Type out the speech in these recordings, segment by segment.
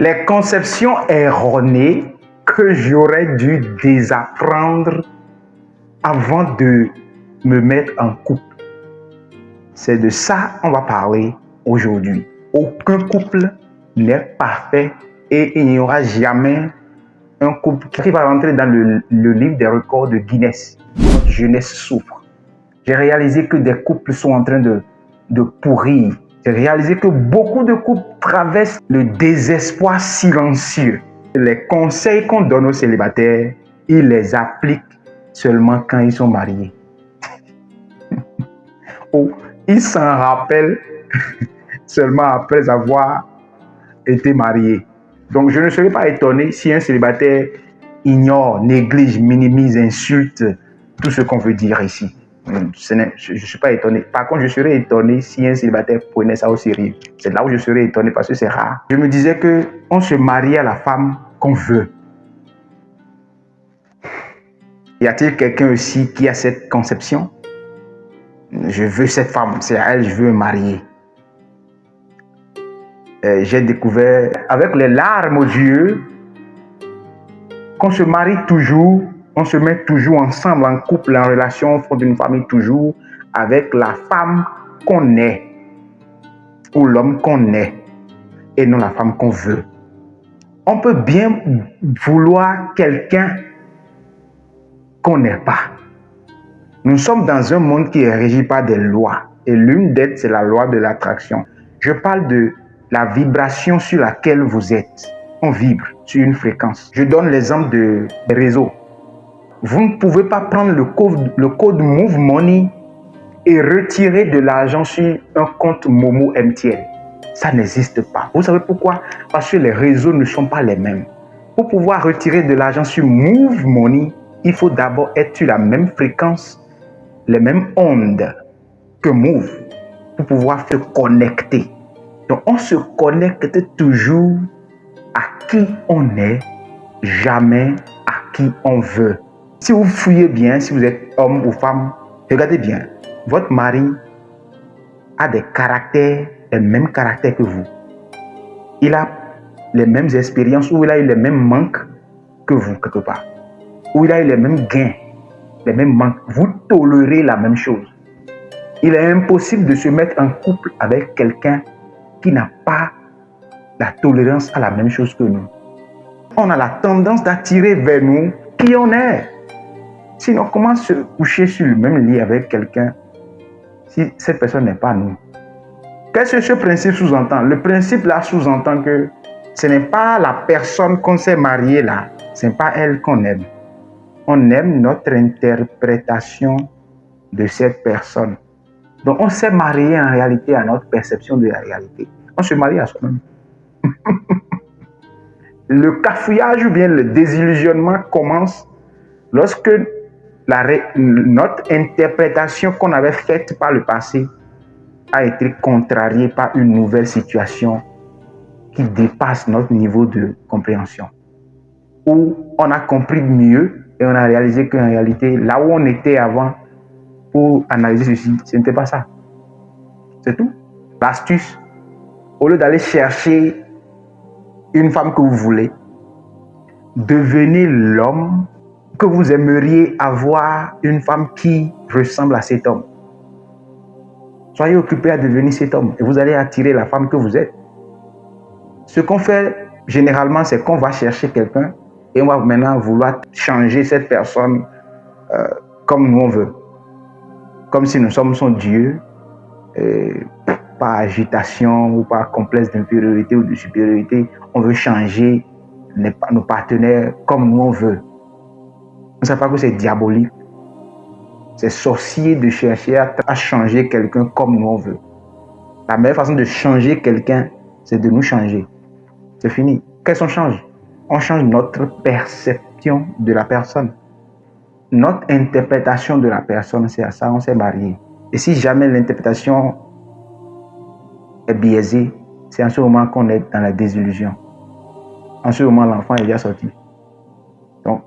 Les conceptions erronées que j'aurais dû désapprendre avant de me mettre en couple. C'est de ça qu'on va parler aujourd'hui. Aucun couple n'est parfait et il n'y aura jamais un couple qui va rentrer dans le livre des records de Guinness. Notre jeunesse souffre. J'ai réalisé que des couples sont en train de pourrir. J'ai réalisé que beaucoup de couples traversent le désespoir silencieux. Les conseils qu'on donne aux célibataires, ils les appliquent seulement quand ils sont mariés. Ou ils s'en rappellent seulement après avoir été mariés. Donc je ne serais pas étonné si un célibataire ignore, néglige, minimise, insulte tout ce qu'on veut dire ici. Je ne suis pas étonné. Par contre, je serais étonné si un célibataire prenait ça au sérieux. C'est là où je serais étonné parce que c'est rare. Je me disais qu'on se marie à la femme qu'on veut. Y a-t-il quelqu'un aussi qui a cette conception? Je veux cette femme, c'est à elle que je veux me marier. J'ai découvert avec les larmes aux yeux qu'on se marie toujours, on se met toujours ensemble en couple, en relation, on fonde une famille toujours avec la femme qu'on est ou l'homme qu'on est et non la femme qu'on veut. On peut bien vouloir quelqu'un qu'on n'est pas. Nous sommes dans un monde qui est régi par des lois et l'une d'elles, c'est la loi de l'attraction. Je parle de la vibration sur laquelle vous êtes. On vibre sur une fréquence. Je donne l'exemple des réseaux. Vous ne pouvez pas prendre le code Move Money et retirer de l'argent sur un compte Momo MTN. Ça n'existe pas. Vous savez pourquoi? Parce que les réseaux ne sont pas les mêmes. Pour pouvoir retirer de l'argent sur Move Money, il faut d'abord être sur la même fréquence, les mêmes ondes que Move pour pouvoir se connecter. Donc, on se connecte toujours à qui on est, jamais à qui on veut. Si vous fouillez bien, si vous êtes homme ou femme, regardez bien. Votre mari a des caractères, les mêmes caractères que vous. Il a les mêmes expériences ou il a eu les mêmes manques que vous, quelque part. Ou il a eu les mêmes gains, les mêmes manques. Vous tolérez la même chose. Il est impossible de se mettre en couple avec quelqu'un qui n'a pas la tolérance à la même chose que nous. On a la tendance d'attirer vers nous qui on est. Sinon, comment se coucher sur le même lit avec quelqu'un si cette personne n'est pas nous? Qu'est-ce que ce principe sous-entend? Le principe là sous-entend que ce n'est pas la personne qu'on s'est mariée là, ce n'est pas elle qu'on aime. On aime notre interprétation de cette personne. Donc on s'est marié en réalité à notre perception de la réalité. On se marie à soi-même. Le cafouillage ou bien le désillusionnement commence lorsque notre interprétation qu'on avait faite par le passé a été contrariée par une nouvelle situation qui dépasse notre niveau de compréhension. Où on a compris mieux et on a réalisé qu'en réalité, là où on était avant pour analyser ceci, ce n'était pas ça. C'est tout. L'astuce, au lieu d'aller chercher une femme que vous voulez, devenez l'homme que vous aimeriez avoir une femme qui ressemble à cet homme. Soyez occupé à devenir cet homme et vous allez attirer la femme que vous êtes. Ce qu'on fait généralement, c'est qu'on va chercher quelqu'un et on va maintenant vouloir changer cette personne comme nous on veut. Comme si nous sommes son Dieu, par agitation ou par complexe d'infériorité ou de supériorité, on veut changer nos partenaires comme nous on veut. On ne sait pas que c'est diabolique. C'est sorcier de chercher à changer quelqu'un comme nous on veut. La meilleure façon de changer quelqu'un, c'est de nous changer. C'est fini. Qu'est-ce qu'on change? On change notre perception de la personne. Notre interprétation de la personne, c'est à ça on s'est marié. Et si jamais l'interprétation est biaisée, c'est en ce moment qu'on est dans la désillusion. En ce moment, l'enfant est déjà sorti. Donc,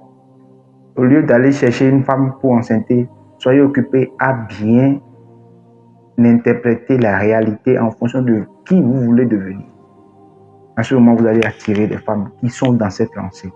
au lieu d'aller chercher une femme pour enceinter, soyez occupés à bien interpréter la réalité en fonction de qui vous voulez devenir. En ce moment, vous allez attirer des femmes qui sont dans cette lancée.